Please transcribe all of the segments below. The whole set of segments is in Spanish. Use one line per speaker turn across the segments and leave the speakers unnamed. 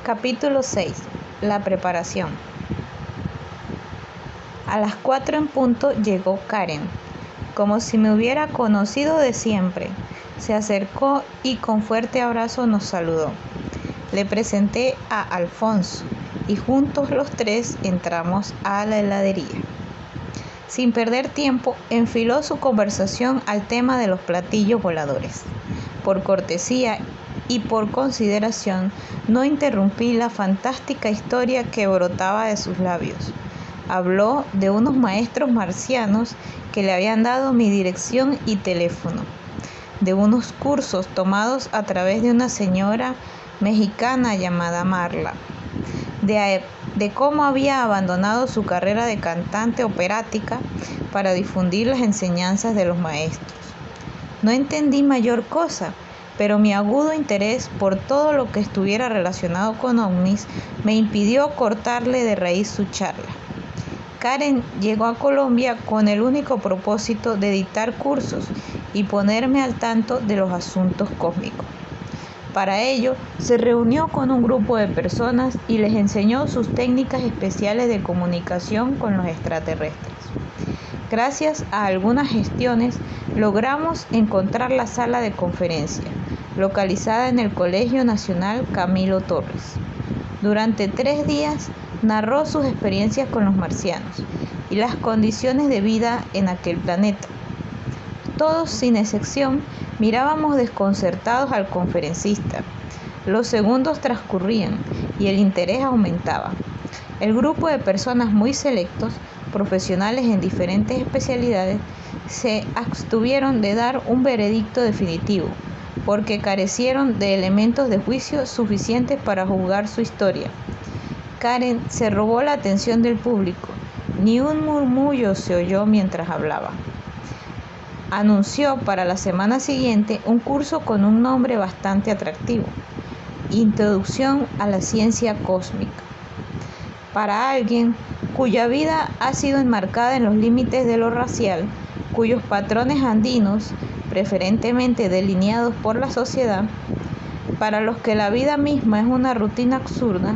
Capítulo 6. La preparación. A las 4 en punto llegó Karen, como si me hubiera conocido de siempre. Se acercó y con fuerte abrazo nos saludó. Le presenté a Alfonso y juntos los tres entramos a la heladería. Sin perder tiempo, enfiló su conversación al tema de los platillos voladores. Por cortesía y por consideración, no interrumpí la fantástica historia que brotaba de sus labios. Habló de unos maestros marcianos que le habían dado mi dirección y teléfono, de unos cursos tomados a través de una señora mexicana llamada Marla, de cómo había abandonado su carrera de cantante operática para difundir las enseñanzas de los maestros. No entendí mayor cosa, pero mi agudo interés por todo lo que estuviera relacionado con ovnis me impidió cortarle de raíz su charla. Karen llegó a Colombia con el único propósito de dictar cursos y ponerme al tanto de los asuntos cósmicos. Para ello, se reunió con un grupo de personas y les enseñó sus técnicas especiales de comunicación con los extraterrestres. Gracias a algunas gestiones, logramos encontrar la sala de conferencia, localizada en el Colegio Nacional Camilo Torres. Durante 3 días, narró sus experiencias con los marcianos y las condiciones de vida en aquel planeta. Todos, sin excepción, mirábamos desconcertados al conferencista. Los segundos transcurrían y el interés aumentaba. El grupo de personas muy selectos, profesionales en diferentes especialidades, se abstuvieron de dar un veredicto definitivo, porque carecieron de elementos de juicio suficientes para juzgar su historia. Karen se robó la atención del público. Ni un murmullo se oyó mientras hablaba. Anunció para la semana siguiente un curso con un nombre bastante atractivo: Introducción a la Ciencia Cósmica. Para alguien cuya vida ha sido enmarcada en los límites de lo racial, cuyos patrones andinos, preferentemente delineados por la sociedad, para los que la vida misma es una rutina absurda,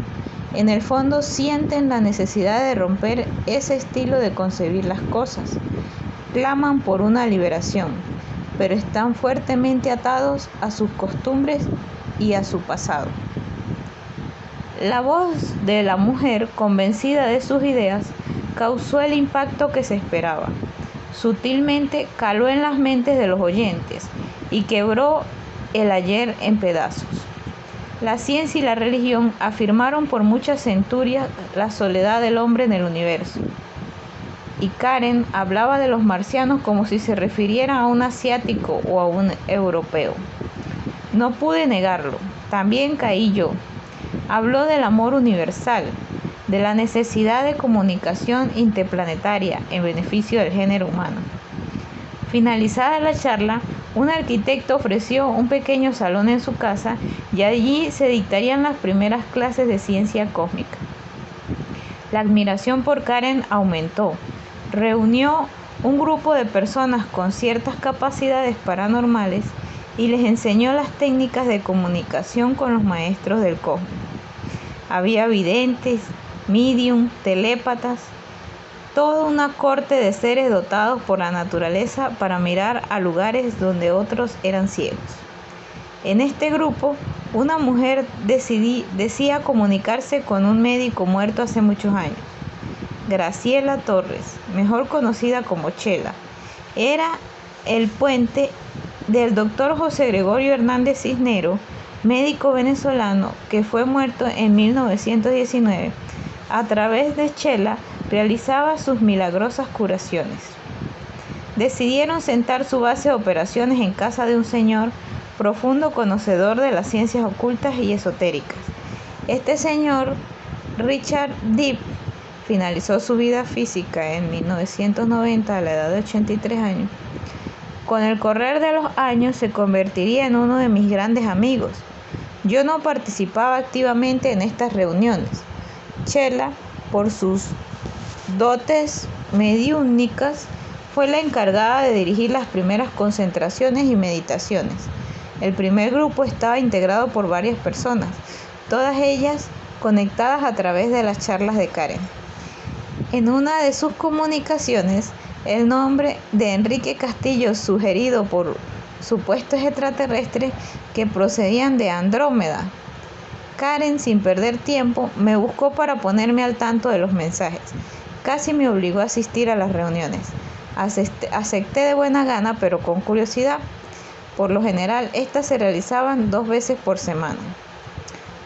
en el fondo sienten la necesidad de romper ese estilo de concebir las cosas. Claman por una liberación, pero están fuertemente atados a sus costumbres y a su pasado. La voz de la mujer, convencida de sus ideas, causó el impacto que se esperaba. Sutilmente caló en las mentes de los oyentes y quebró el ayer en pedazos. La ciencia y la religión afirmaron por muchas centurias la soledad del hombre en el universo. Y Karen hablaba de los marcianos como si se refiriera a un asiático o a un europeo. No pude negarlo, también caí yo. Habló del amor universal, de la necesidad de comunicación interplanetaria en beneficio del género humano. Finalizada la charla, un arquitecto ofreció un pequeño salón en su casa y allí se dictarían las primeras clases de ciencia cósmica. La admiración por Karen aumentó. Reunió un grupo de personas con ciertas capacidades paranormales y les enseñó las técnicas de comunicación con los maestros del cosmos. Había videntes, medium, telépatas, toda una corte de seres dotados por la naturaleza para mirar a lugares donde otros eran ciegos. En este grupo, una mujer decía comunicarse con un médico muerto hace muchos años. Graciela Torres, mejor conocida como Chela, era el puente del doctor José Gregorio Hernández Cisneros, médico venezolano que fue muerto en 1919. A través de Chela realizaba sus milagrosas curaciones. Decidieron sentar su base de operaciones en casa de un señor profundo conocedor de las ciencias ocultas y esotéricas. Este señor, Richard Deep, finalizó su vida física en 1990 a la edad de 83 años. Con el correr de los años se convertiría en uno de mis grandes amigos. Yo no participaba activamente en estas reuniones. Chela, por sus dotes mediúmnicas, fue la encargada de dirigir las primeras concentraciones y meditaciones. El primer grupo estaba integrado por varias personas, todas ellas conectadas a través de las charlas de Karen. En una de sus comunicaciones, el nombre de Enrique Castillo, sugerido por supuestos extraterrestres que procedían de Andrómeda. Karen, sin perder tiempo, me buscó para ponerme al tanto de los mensajes. Casi me obligó a asistir a las reuniones. Acepté de buena gana, pero con curiosidad. Por lo general, estas se realizaban 2 veces por semana.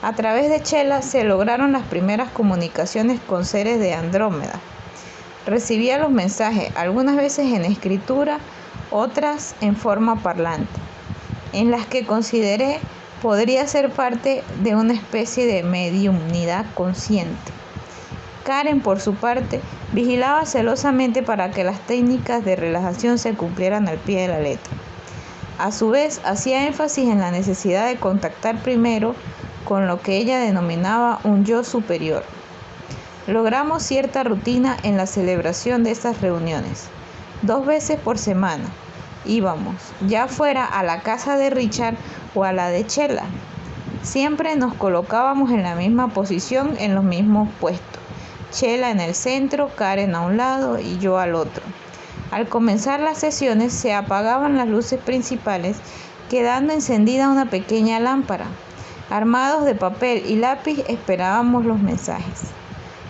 A través de Chela se lograron las primeras comunicaciones con seres de Andrómeda. Recibía los mensajes, algunas veces en escritura, otras en forma parlante, en las que consideré podría ser parte de una especie de mediumnidad consciente. Karen, por su parte, vigilaba celosamente para que las técnicas de relajación se cumplieran al pie de la letra. A su vez, hacía énfasis en la necesidad de contactar primero con lo que ella denominaba un yo superior. Logramos cierta rutina en la celebración de estas reuniones. 2 veces por semana íbamos, ya fuera a la casa de Richard o a la de Chela. Siempre nos colocábamos en la misma posición, en los mismos puestos. Chela en el centro, Karen a un lado y yo al otro. Al comenzar las sesiones se apagaban las luces principales, quedando encendida una pequeña lámpara. Armados de papel y lápiz esperábamos los mensajes.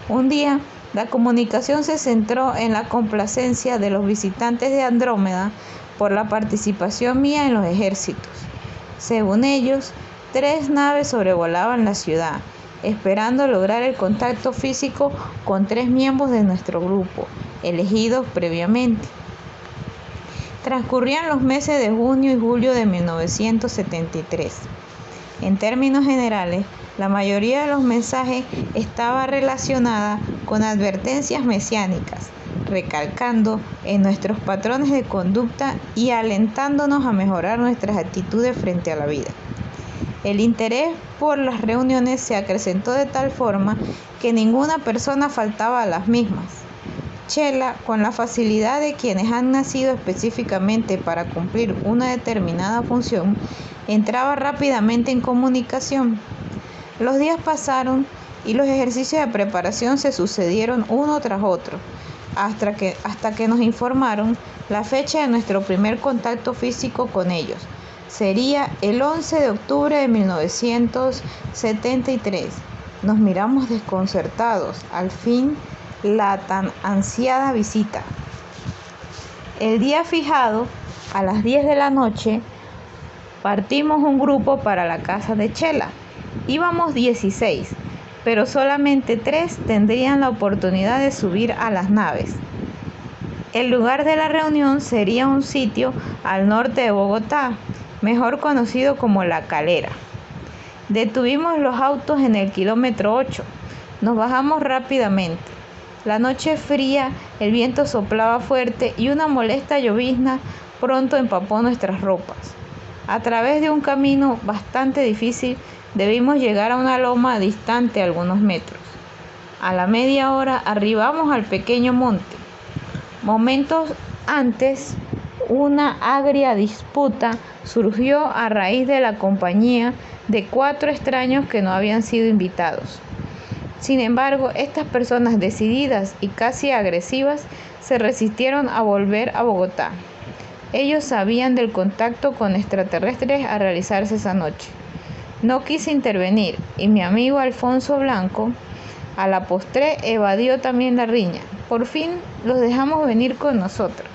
Un día, la comunicación se centró en la complacencia de los visitantes de Andrómeda por la participación mía en los ejércitos. Según ellos, 3 naves sobrevolaban la ciudad, esperando lograr el contacto físico con 3 miembros de nuestro grupo, elegidos previamente. Transcurrían los meses de junio y julio de 1973. En términos generales, la mayoría de los mensajes estaba relacionada con advertencias mesiánicas, recalcando en nuestros patrones de conducta y alentándonos a mejorar nuestras actitudes frente a la vida. El interés por las reuniones se acrecentó de tal forma que ninguna persona faltaba a las mismas. Chela, con la facilidad de quienes han nacido específicamente para cumplir una determinada función, entraba rápidamente en comunicación. Los días pasaron y los ejercicios de preparación se sucedieron uno tras otro, hasta que nos informaron la fecha de nuestro primer contacto físico con ellos. Sería el 11 de octubre de 1973. Nos miramos desconcertados. Al fin, la tan ansiada visita. El día fijado, a las 10 de la noche, partimos un grupo para la casa de Chela. Íbamos 16, pero solamente 3 tendrían la oportunidad de subir a las naves. El lugar de la reunión sería un sitio al norte de Bogotá, mejor conocido como La Calera. Detuvimos los autos en el kilómetro 8. Nos bajamos rápidamente. La noche fría, el viento soplaba fuerte y una molesta llovizna pronto empapó nuestras ropas. A través de un camino bastante difícil, debimos llegar a una loma distante algunos metros. A la media hora arribamos al pequeño monte. Momentos antes, una agria disputa surgió a raíz de la compañía de 4 extraños que no habían sido invitados. Sin embargo, estas personas decididas y casi agresivas se resistieron a volver a Bogotá. Ellos sabían del contacto con extraterrestres a realizarse esa noche. No quise intervenir y mi amigo Alfonso Blanco, a la postre, evadió también la riña. Por fin los dejamos venir con nosotros.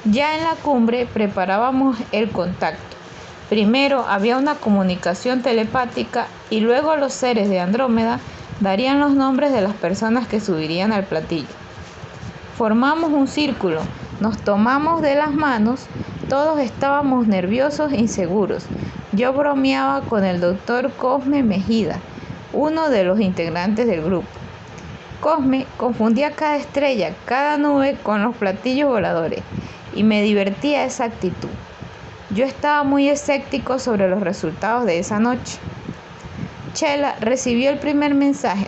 Ya en la cumbre preparábamos el contacto. Primero había una comunicación telepática y luego los seres de Andrómeda darían los nombres de las personas que subirían al platillo. Formamos un círculo, nos tomamos de las manos, todos estábamos nerviosos e inseguros. Yo bromeaba con el doctor Cosme Mejida, uno de los integrantes del grupo. Cosme confundía cada estrella, cada nube con los platillos voladores y me divertía esa actitud. Yo estaba muy escéptico sobre los resultados de esa noche. Chela recibió el primer mensaje.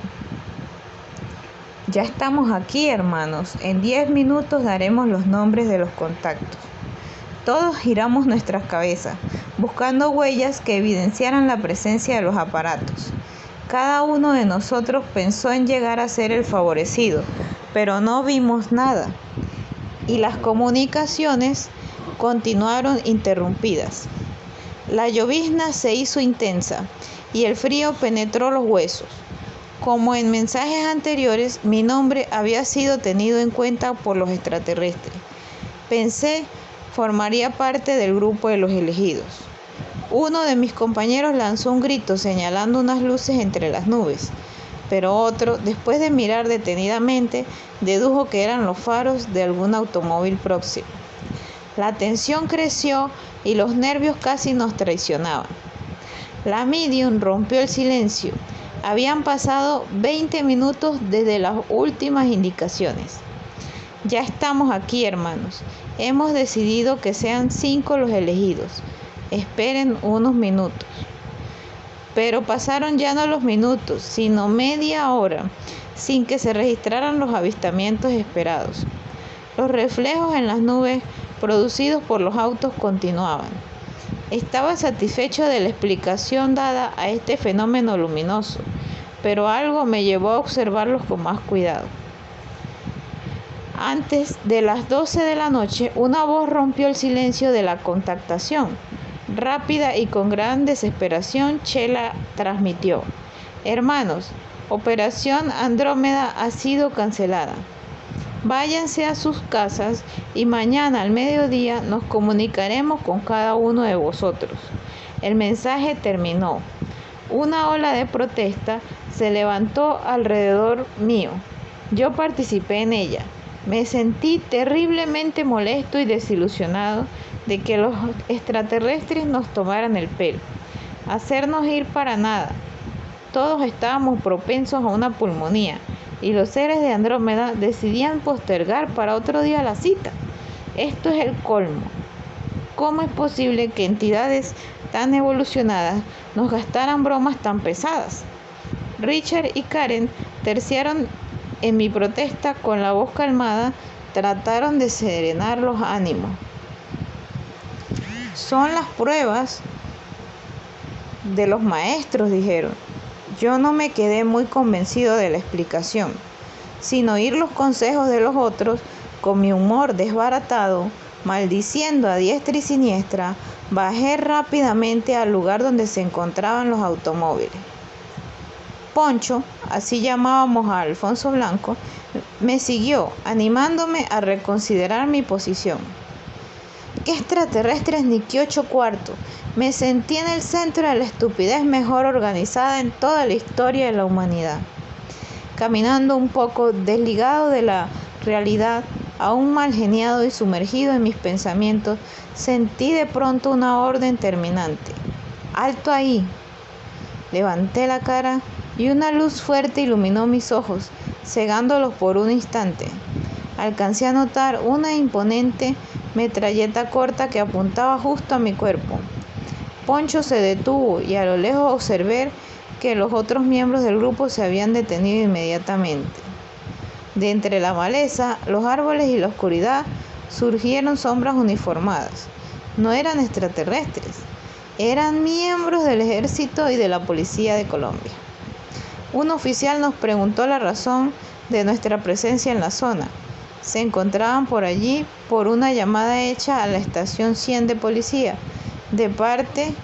Ya estamos aquí, hermanos. En 10 minutos daremos los nombres de los contactos. Todos giramos nuestras cabezas, buscando huellas que evidenciaran la presencia de los aparatos. Cada uno de nosotros pensó en llegar a ser el favorecido, pero no vimos nada y las comunicaciones continuaron interrumpidas. La llovizna se hizo intensa y el frío penetró los huesos. Como en mensajes anteriores, mi nombre había sido tenido en cuenta por los extraterrestres. Pensé formaría parte del grupo de los elegidos. Uno de mis compañeros lanzó un grito señalando unas luces entre las nubes, pero otro, después de mirar detenidamente, dedujo que eran los faros de algún automóvil próximo. La tensión creció y los nervios casi nos traicionaban. La medium rompió el silencio. Habían pasado 20 minutos desde las últimas indicaciones. Ya estamos aquí, hermanos. Hemos decidido que sean 5 los elegidos. Esperen unos minutos. Pero pasaron ya no los minutos, sino media hora, sin que se registraran los avistamientos esperados. Los reflejos en las nubes producidos por los autos continuaban. Estaba satisfecho de la explicación dada a este fenómeno luminoso, pero algo me llevó a observarlos con más cuidado. Antes de las 12 de la noche, una voz rompió el silencio de la contactación. Rápida y con gran desesperación, Chela transmitió: hermanos, Operación Andrómeda ha sido cancelada. Váyanse a sus casas y mañana al mediodía nos comunicaremos con cada uno de vosotros. El mensaje terminó. Una ola de protesta se levantó alrededor mío. Yo participé en ella. Me sentí terriblemente molesto y desilusionado de que los extraterrestres nos tomaran el pelo, hacernos ir para nada. Todos estábamos propensos a una pulmonía y los seres de Andrómeda decidían postergar para otro día la cita. Esto es el colmo. ¿Cómo es posible que entidades tan evolucionadas nos gastaran bromas tan pesadas? Richard y Karen terciaron en mi protesta. Con la voz calmada trataron de serenar los ánimos. Son las pruebas de los maestros, dijeron. Yo no me quedé muy convencido de la explicación. Sin oír los consejos de los otros, con mi humor desbaratado, maldiciendo a diestra y siniestra, bajé rápidamente al lugar donde se encontraban los automóviles. Poncho, así llamábamos a Alfonso Blanco, me siguió, animándome a reconsiderar mi posición. ¿Qué extraterrestres ni qué 8 cuartos? Me sentí en el centro de la estupidez mejor organizada en toda la historia de la humanidad. Caminando un poco desligado de la realidad, aún mal geniado y sumergido en mis pensamientos, sentí de pronto una orden terminante. ¡Alto ahí! Levanté la cara y una luz fuerte iluminó mis ojos, cegándolos por un instante. Alcancé a notar una imponente metralleta corta que apuntaba justo a mi cuerpo. Poncho se detuvo y a lo lejos observé que los otros miembros del grupo se habían detenido inmediatamente. De entre la maleza, los árboles y la oscuridad surgieron sombras uniformadas. No eran extraterrestres, eran miembros del ejército y de la policía de Colombia. Un oficial nos preguntó la razón de nuestra presencia en la zona. Se encontraban por allí por una llamada hecha a la estación 100 de policía de parte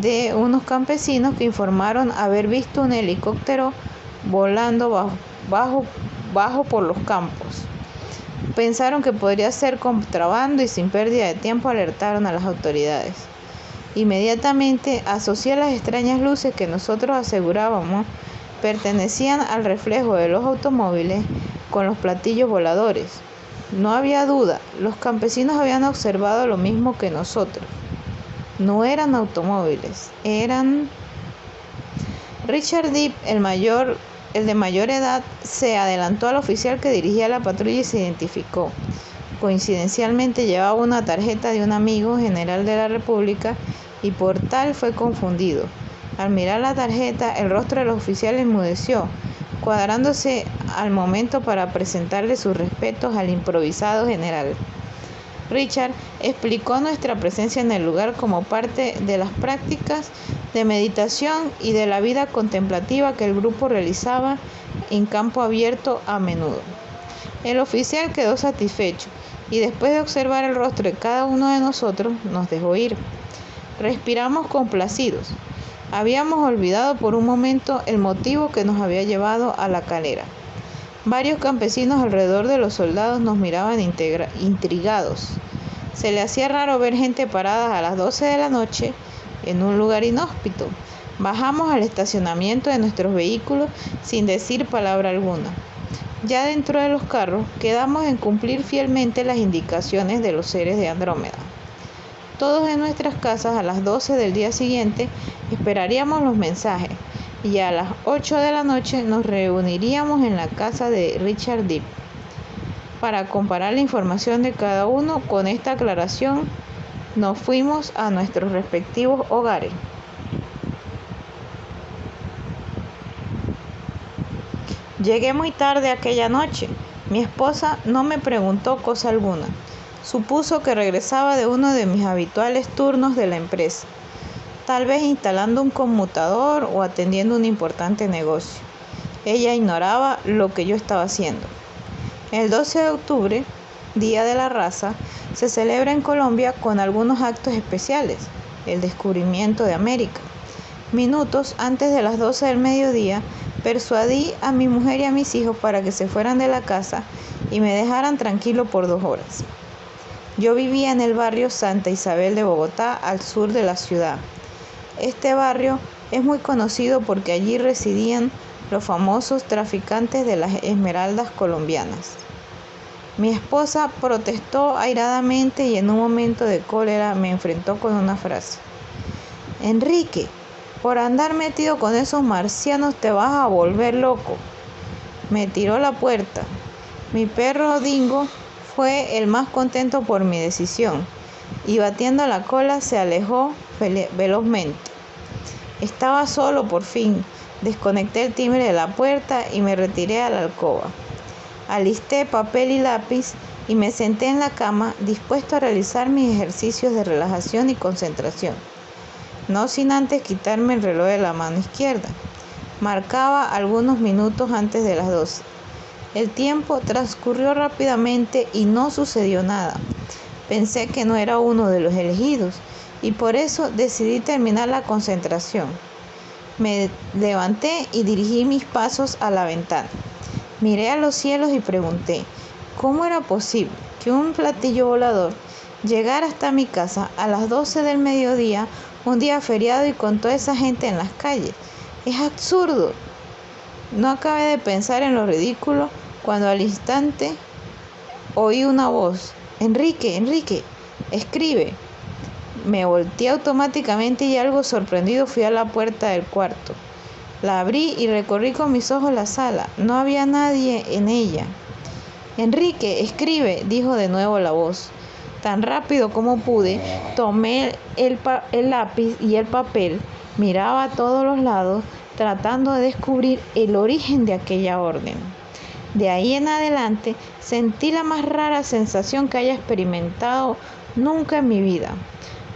de unos campesinos que informaron haber visto un helicóptero volando bajo por los campos. Pensaron que podría ser contrabando y sin pérdida de tiempo alertaron a las autoridades. Inmediatamente asocié las extrañas luces que nosotros asegurábamos pertenecían al reflejo de los automóviles con los platillos voladores. No había duda, los campesinos habían observado lo mismo que nosotros. No eran automóviles, eran... Richard Deep, el de mayor edad, se adelantó al oficial que dirigía la patrulla y se identificó. Coincidencialmente llevaba una tarjeta de un amigo general de la República y por tal fue confundido. Al mirar la tarjeta, el rostro del oficial enmudeció, cuadrándose al momento para presentarle sus respetos al improvisado general. Richard explicó nuestra presencia en el lugar como parte de las prácticas de meditación y de la vida contemplativa que el grupo realizaba en campo abierto a menudo. El oficial quedó satisfecho y después de observar el rostro de cada uno de nosotros, nos dejó ir. Respiramos complacidos. Habíamos olvidado por un momento el motivo que nos había llevado a la calera. Varios campesinos alrededor de los soldados nos miraban intrigados. Se le hacía raro ver gente parada a las 12 de la noche en un lugar inhóspito. Bajamos al estacionamiento de nuestros vehículos sin decir palabra alguna. Ya dentro de los carros, quedamos en cumplir fielmente las indicaciones de los seres de Andrómeda. Todos en nuestras casas a las 12 del día siguiente esperaríamos los mensajes y a las 8 de la noche nos reuniríamos en la casa de Richard Deep para comparar la información de cada uno. Con esta aclaración nos fuimos a nuestros respectivos hogares. Llegué muy tarde aquella noche. Mi esposa no me preguntó cosa alguna. Supuso que regresaba de uno de mis habituales turnos de la empresa, tal vez instalando un conmutador o atendiendo un importante negocio. Ella ignoraba lo que yo estaba haciendo. El 12 de octubre, Día de la Raza, se celebra en Colombia con algunos actos especiales, el descubrimiento de América. Minutos antes de las 12 del mediodía, persuadí a mi mujer y a mis hijos para que se fueran de la casa y me dejaran tranquilo por 2 horas. Yo vivía en el barrio Santa Isabel de Bogotá, al sur de la ciudad. Este barrio es muy conocido porque allí residían los famosos traficantes de las esmeraldas colombianas. Mi esposa protestó airadamente y en un momento de cólera me enfrentó con una frase: Enrique, por andar metido con esos marcianos te vas a volver loco. Me tiró la puerta. Mi perro Dingo fue el más contento por mi decisión y batiendo la cola se alejó velozmente. Estaba solo por fin. Desconecté el timbre de la puerta y me retiré a la alcoba. Alisté papel y lápiz y me senté en la cama dispuesto a realizar mis ejercicios de relajación y concentración, no sin antes quitarme el reloj de la mano izquierda. Marcaba algunos minutos antes de las 12. El tiempo transcurrió rápidamente y no sucedió nada. Pensé que no era uno de los elegidos y por eso decidí terminar la concentración. Me levanté y dirigí mis pasos a la ventana. Miré a los cielos y pregunté, ¿cómo era posible que un platillo volador llegara hasta mi casa a las 12 del mediodía, un día feriado y con toda esa gente en las calles? Es absurdo. No acabé de pensar en lo ridículo cuando al instante oí una voz: Enrique, escribe. Me volteé automáticamente y algo sorprendido fui a la puerta del cuarto. La abrí y recorrí con mis ojos la sala. No había nadie en ella. Enrique, escribe, dijo de nuevo la voz. Tan rápido como pude, tomé el lápiz y el papel, miraba a todos los lados, tratando de descubrir el origen de aquella orden. De ahí en adelante, sentí la más rara sensación que haya experimentado nunca en mi vida.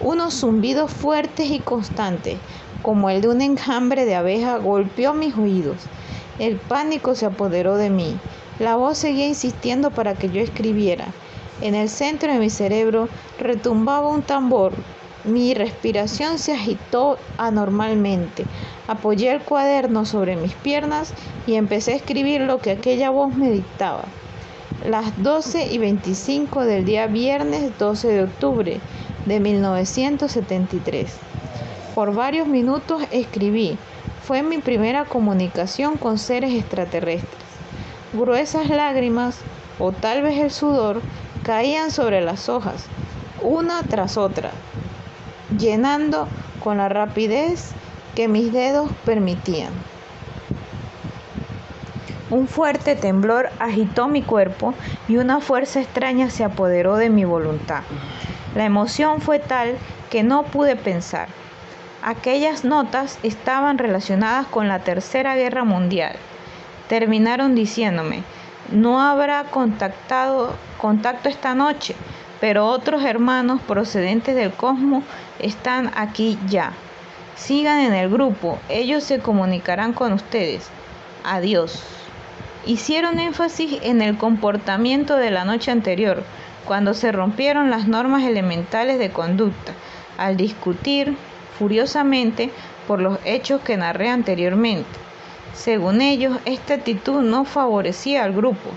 Unos zumbidos fuertes y constantes, como el de un enjambre de abeja, golpeó mis oídos. El pánico se apoderó de mí. La voz seguía insistiendo para que yo escribiera. En el centro de mi cerebro retumbaba un tambor. Mi respiración se agitó anormalmente. Apoyé el cuaderno sobre mis piernas y empecé a escribir lo que aquella voz me dictaba. Las 12:25 del día viernes 12 de octubre de 1973. Por varios minutos escribí. Fue mi primera comunicación con seres extraterrestres. Gruesas lágrimas, o tal vez el sudor, caían sobre las hojas, una tras otra, llenando con la rapidez que mis dedos permitían. Un fuerte temblor agitó mi cuerpo y una fuerza extraña se apoderó de mi voluntad. La emoción fue tal que no pude pensar. Aquellas notas estaban relacionadas con la Tercera Guerra Mundial. Terminaron diciéndome: no habrá contacto esta noche, pero otros hermanos procedentes del cosmos están aquí ya. Sigan en el grupo, ellos se comunicarán con ustedes. Adiós. Hicieron énfasis en el comportamiento de la noche anterior, cuando se rompieron las normas elementales de conducta, al discutir furiosamente por los hechos que narré anteriormente. Según ellos, esta actitud no favorecía al grupo.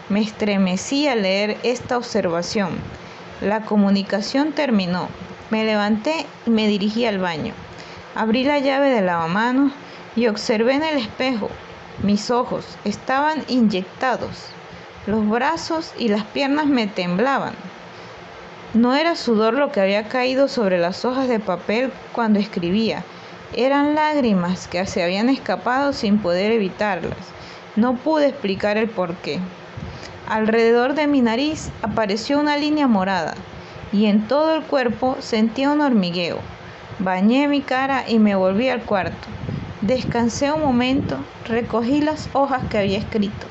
Me estremecí al leer esta observación. La comunicación terminó. Me levanté y me dirigí al baño. Abrí la llave del lavamanos y observé en el espejo. Mis ojos estaban inyectados. Los brazos y las piernas me temblaban. No era sudor lo que había caído sobre las hojas de papel cuando escribía. Eran lágrimas que se habían escapado sin poder evitarlas. No pude explicar el porqué. Alrededor de mi nariz apareció una línea morada y en todo el cuerpo sentía un hormigueo. Bañé mi cara y me volví al cuarto. Descansé un momento, recogí las hojas que había escrito.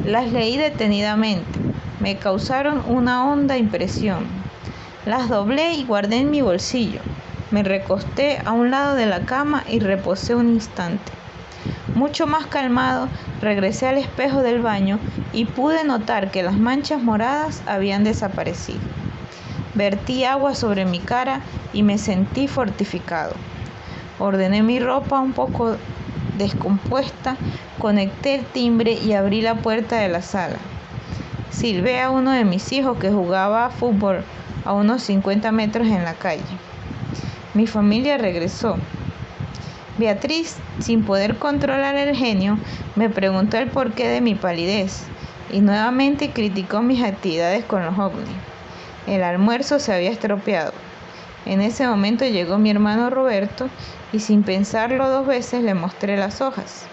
Las leí detenidamente. Me causaron una honda impresión. Las doblé y guardé en mi bolsillo. Me recosté a un lado de la cama y reposé un instante. Mucho más calmado, regresé al espejo del baño y pude notar que las manchas moradas habían desaparecido. Vertí agua sobre mi cara y me sentí fortificado. Ordené mi ropa un poco descompuesta, conecté el timbre y abrí la puerta de la sala. Silbé a uno de mis hijos que jugaba a fútbol a unos 50 metros en la calle. Mi familia regresó. Beatriz, sin poder controlar el genio, me preguntó el porqué de mi palidez y nuevamente criticó mis actividades con los ovnis. El almuerzo se había estropeado. En ese momento llegó mi hermano Roberto y sin pensarlo 2 veces le mostré las hojas.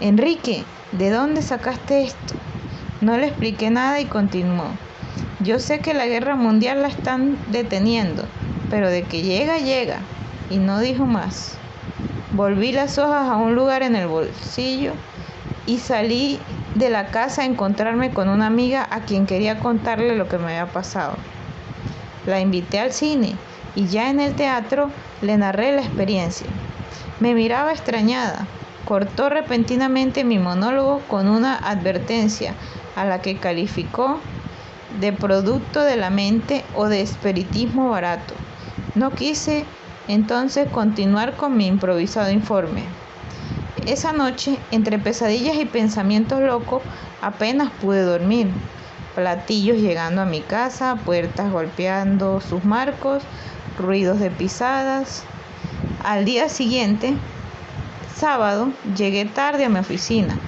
Enrique, ¿de dónde sacaste esto? No le expliqué nada y continuó. Yo sé que la guerra mundial la están deteniendo, pero de que llega, llega. Y no dijo más. Volví las hojas a un lugar en el bolsillo y salí de la casa a encontrarme con una amiga a quien quería contarle lo que me había pasado. La invité al cine y ya en el teatro le narré la experiencia. Me miraba extrañada. Cortó repentinamente mi monólogo con una advertencia a la que calificó de producto de la mente o de espiritismo barato. No quise entonces continuar con mi improvisado informe. Esa noche, entre pesadillas y pensamientos locos, apenas pude dormir. Platillos llegando a mi casa, puertas golpeando sus marcos, ruidos de pisadas. Al día siguiente, sábado, llegué tarde a mi oficina.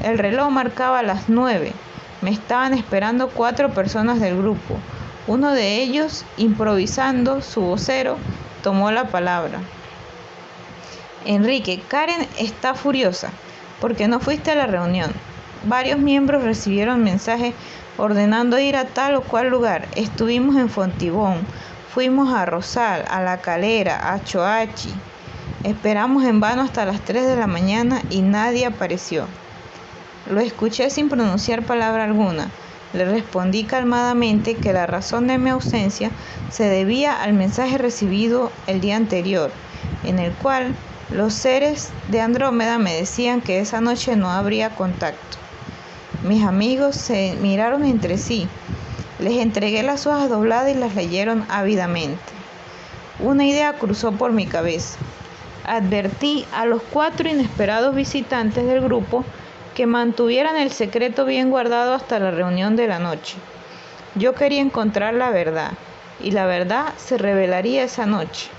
El reloj marcaba las 9. Me estaban esperando 4 personas del grupo. Uno de ellos, improvisando su vocero, tomó la palabra. Enrique, Karen está furiosa porque no fuiste a la reunión. Varios miembros recibieron mensajes ordenando ir a tal o cual lugar. Estuvimos en Fontibón, fuimos a Rosal, a La Calera, a Choachi. Esperamos en vano hasta las 3 de la mañana y nadie apareció. Lo escuché sin pronunciar palabra alguna. Le respondí calmadamente que la razón de mi ausencia se debía al mensaje recibido el día anterior, en el cual los seres de Andrómeda me decían que esa noche no habría contacto. Mis amigos se miraron entre sí. Les entregué las hojas dobladas y las leyeron ávidamente. Una idea cruzó por mi cabeza. Advertí a los 4 inesperados visitantes del grupo que mantuvieran el secreto bien guardado hasta la reunión de la noche. Yo quería encontrar la verdad, y la verdad se revelaría esa noche.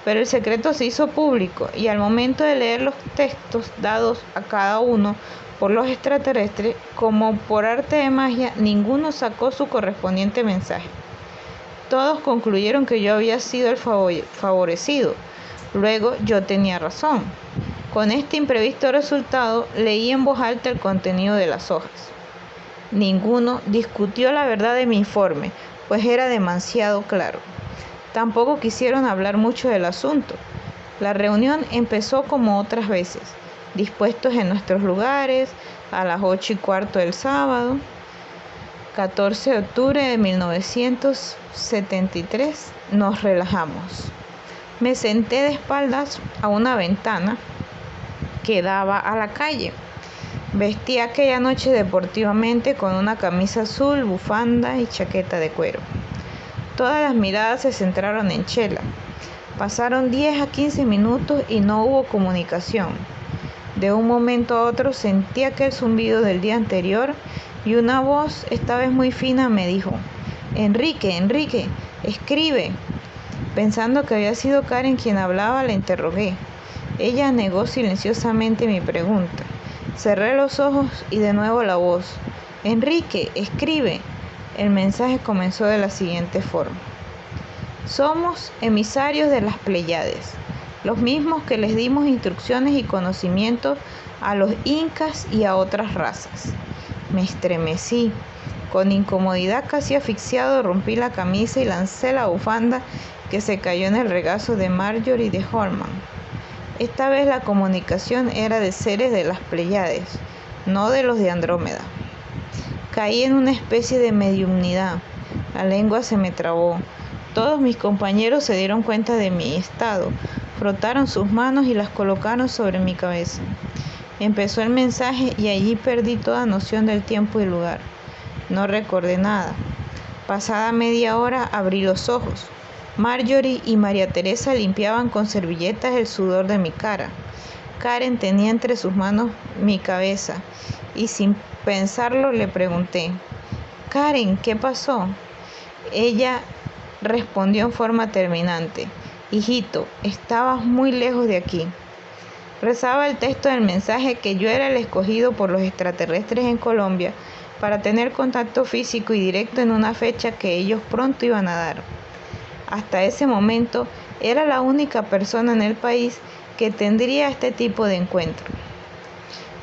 Pero el secreto se hizo público, y al momento de leer los textos dados a cada uno por los extraterrestres, como por arte de magia, ninguno sacó su correspondiente mensaje. Todos concluyeron que yo había sido el favorecido. Luego yo tenía razón. Con este imprevisto resultado, leí en voz alta el contenido de las hojas. Ninguno discutió la verdad de mi informe, pues era demasiado claro. Tampoco quisieron hablar mucho del asunto. La reunión empezó como otras veces, dispuestos en nuestros lugares, a las 8:15 del sábado, 14 de octubre de 1973, nos relajamos. Me senté de espaldas a una ventana que daba a la calle. Vestí aquella noche deportivamente con una camisa azul, bufanda y chaqueta de cuero. Todas las miradas se centraron en Chela. Pasaron 10 a 15 minutos y no hubo comunicación. De un momento a otro sentí aquel zumbido del día anterior y una voz, esta vez muy fina, me dijo: Enrique, escribe. Pensando que había sido Karen quien hablaba, la interrogué. Ella negó silenciosamente mi pregunta. Cerré los ojos y de nuevo la voz: Enrique, escribe. El mensaje comenzó de la siguiente forma: somos emisarios de las Pléyades, los mismos que les dimos instrucciones y conocimientos a los incas y a otras razas. Me estremecí. Con incomodidad, casi asfixiado, rompí la camisa y lancé la bufanda que se cayó en el regazo de Marjorie de Horman. Esta vez la comunicación era de seres de las Pléyades, no de los de Andrómeda. Caí en una especie de mediumnidad. La lengua se me trabó. Todos mis compañeros se dieron cuenta de mi estado. Frotaron sus manos y las colocaron sobre mi cabeza. Empezó el mensaje y allí perdí toda noción del tiempo y lugar. No recordé nada. Pasada media hora abrí los ojos. Marjorie y María Teresa limpiaban con servilletas el sudor de mi cara. Karen tenía entre sus manos mi cabeza y sin pensarlo le pregunté: Karen, ¿qué pasó? Ella respondió en forma terminante: hijito, estabas muy lejos de aquí. Rezaba el texto del mensaje que yo era el escogido por los extraterrestres en Colombia para tener contacto físico y directo en una fecha que ellos pronto iban a dar. Hasta ese momento era la única persona en el país que tendría este tipo de encuentro.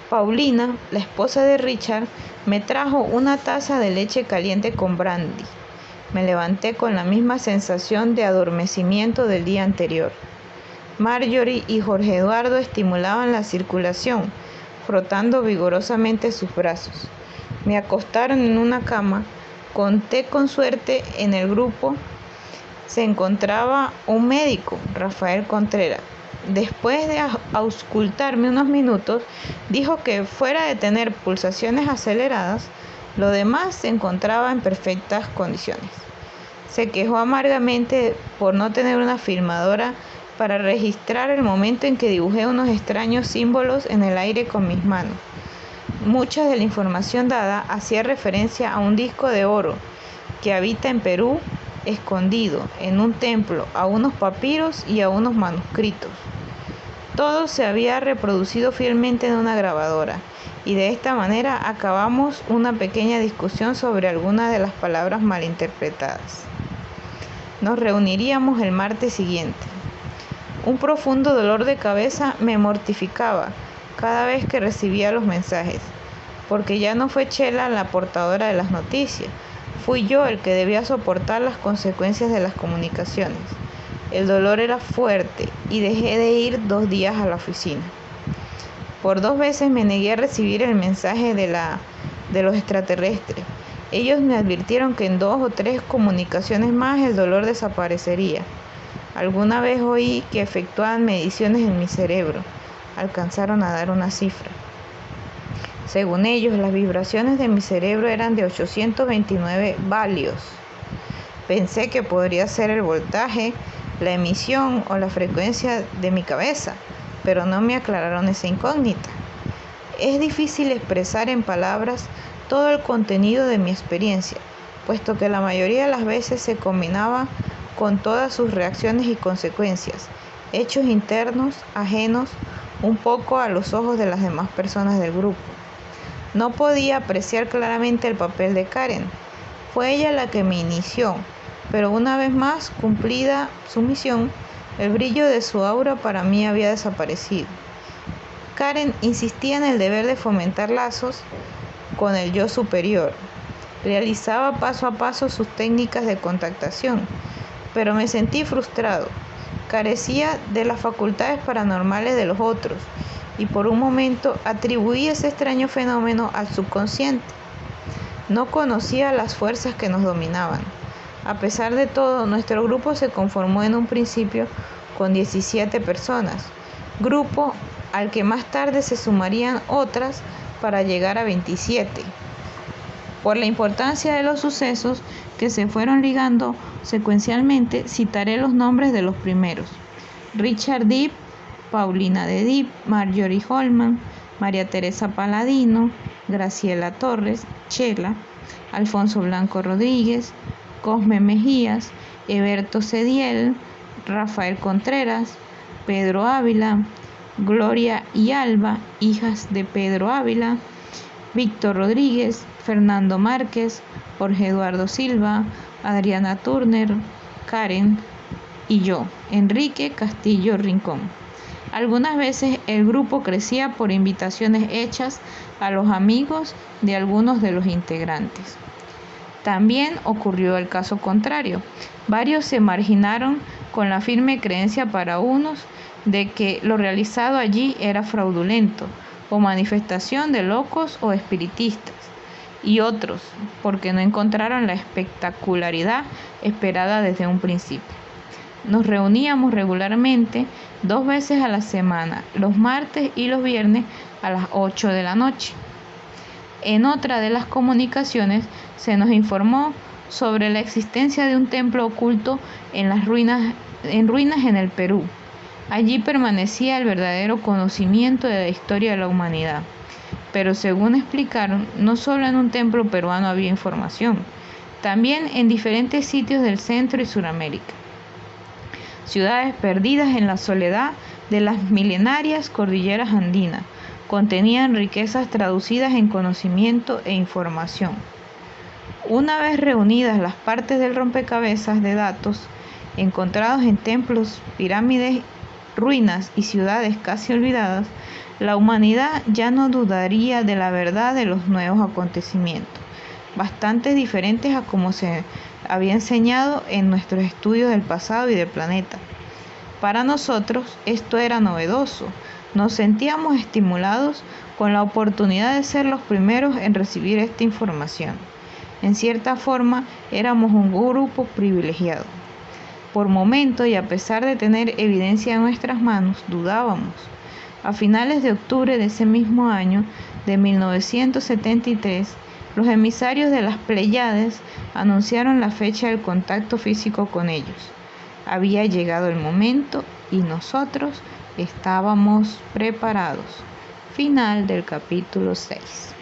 Paulina, la esposa de Richard, me trajo una taza de leche caliente con brandy. Me levanté con la misma sensación de adormecimiento del día anterior. Marjorie y Jorge Eduardo estimulaban la circulación, frotando vigorosamente sus brazos. Me acostaron en una cama. Conté con suerte en el grupo se encontraba un médico, Rafael Contreras. Después de auscultarme unos minutos, dijo que fuera de tener pulsaciones aceleradas, lo demás se encontraba en perfectas condiciones. Se quejó amargamente por no tener una filmadora para registrar el momento en que dibujé unos extraños símbolos en el aire con mis manos. Mucha de la información dada hacía referencia a un disco de oro que habita en Perú, escondido en un templo, a unos papiros y a unos manuscritos. Todo se había reproducido fielmente en una grabadora, y de esta manera acabamos una pequeña discusión sobre algunas de las palabras malinterpretadas. Nos reuniríamos el martes siguiente. Un profundo dolor de cabeza me mortificaba cada vez que recibía los mensajes, porque ya no fue Chela la portadora de las noticias. Fui yo el que debía soportar las consecuencias de las comunicaciones. El dolor era fuerte y dejé de ir 2 días a la oficina. Por 2 veces me negué a recibir el mensaje de los extraterrestres. Ellos me advirtieron que en 2 o 3 comunicaciones más el dolor desaparecería. Alguna vez oí que efectuaban mediciones en mi cerebro. Alcanzaron a dar una cifra. Según ellos, las vibraciones de mi cerebro eran de 829 vatios. Pensé que podría ser el voltaje, la emisión o la frecuencia de mi cabeza, pero no me aclararon esa incógnita. Es difícil expresar en palabras todo el contenido de mi experiencia, puesto que la mayoría de las veces se combinaba con todas sus reacciones y consecuencias, hechos internos, ajenos un poco a los ojos de las demás personas del grupo. No podía apreciar claramente el papel de Karen. Fue ella la que me inició, pero una vez más cumplida su misión, el brillo de su aura para mí había desaparecido. Karen insistía en el deber de fomentar lazos con el yo superior. Realizaba paso a paso sus técnicas de contactación, pero me sentí frustrado. Carecía de las facultades paranormales de los otros, y por un momento atribuí ese extraño fenómeno al subconsciente. No conocía las fuerzas que nos dominaban. A pesar de todo, nuestro grupo se conformó en un principio con 17 personas, grupo al que más tarde se sumarían otras para llegar a 27. Por la importancia de los sucesos que se fueron ligando secuencialmente, citaré los nombres de los primeros: Richard Deep, Paulina de Deep, Marjorie Holman, María Teresa Paladino, Graciela Torres, Chela, Alfonso Blanco Rodríguez, Cosme Mejías, Eberto Cediel, Rafael Contreras, Pedro Ávila, Gloria y Alba, hijas de Pedro Ávila, Víctor Rodríguez, Fernando Márquez, Jorge Eduardo Silva, Adriana Turner, Karen y yo, Enrique Castillo Rincón. Algunas veces el grupo crecía por invitaciones hechas a los amigos de algunos de los integrantes. También ocurrió el caso contrario. Varios se marginaron con la firme creencia para unos de que lo realizado allí era fraudulento o manifestación de locos o espiritistas, y otros porque no encontraron la espectacularidad esperada desde un principio. Nos reuníamos regularmente 2 veces a la semana, los martes y los viernes a las 8 de la noche. En otra de las comunicaciones se nos informó sobre la existencia de un templo oculto en ruinas en el Perú. Allí permanecía el verdadero conocimiento de la historia de la humanidad. Pero según explicaron, no solo en un templo peruano había información, también en diferentes sitios del Centro y Suramérica. Ciudades perdidas en la soledad de las milenarias cordilleras andinas, contenían riquezas traducidas en conocimiento e información. Una vez reunidas las partes del rompecabezas de datos encontrados en templos, pirámides, ruinas y ciudades casi olvidadas, la humanidad ya no dudaría de la verdad de los nuevos acontecimientos, bastante diferentes a como se había enseñado en nuestros estudios del pasado y del planeta. Para nosotros esto era novedoso. Nos sentíamos estimulados con la oportunidad de ser los primeros en recibir esta información. En cierta forma, éramos un grupo privilegiado. Por momentos, y a pesar de tener evidencia en nuestras manos, dudábamos. A finales de octubre de ese mismo año, de 1973, los emisarios de las Pléyades anunciaron la fecha del contacto físico con ellos. Había llegado el momento y nosotros estábamos preparados. Final del capítulo 6.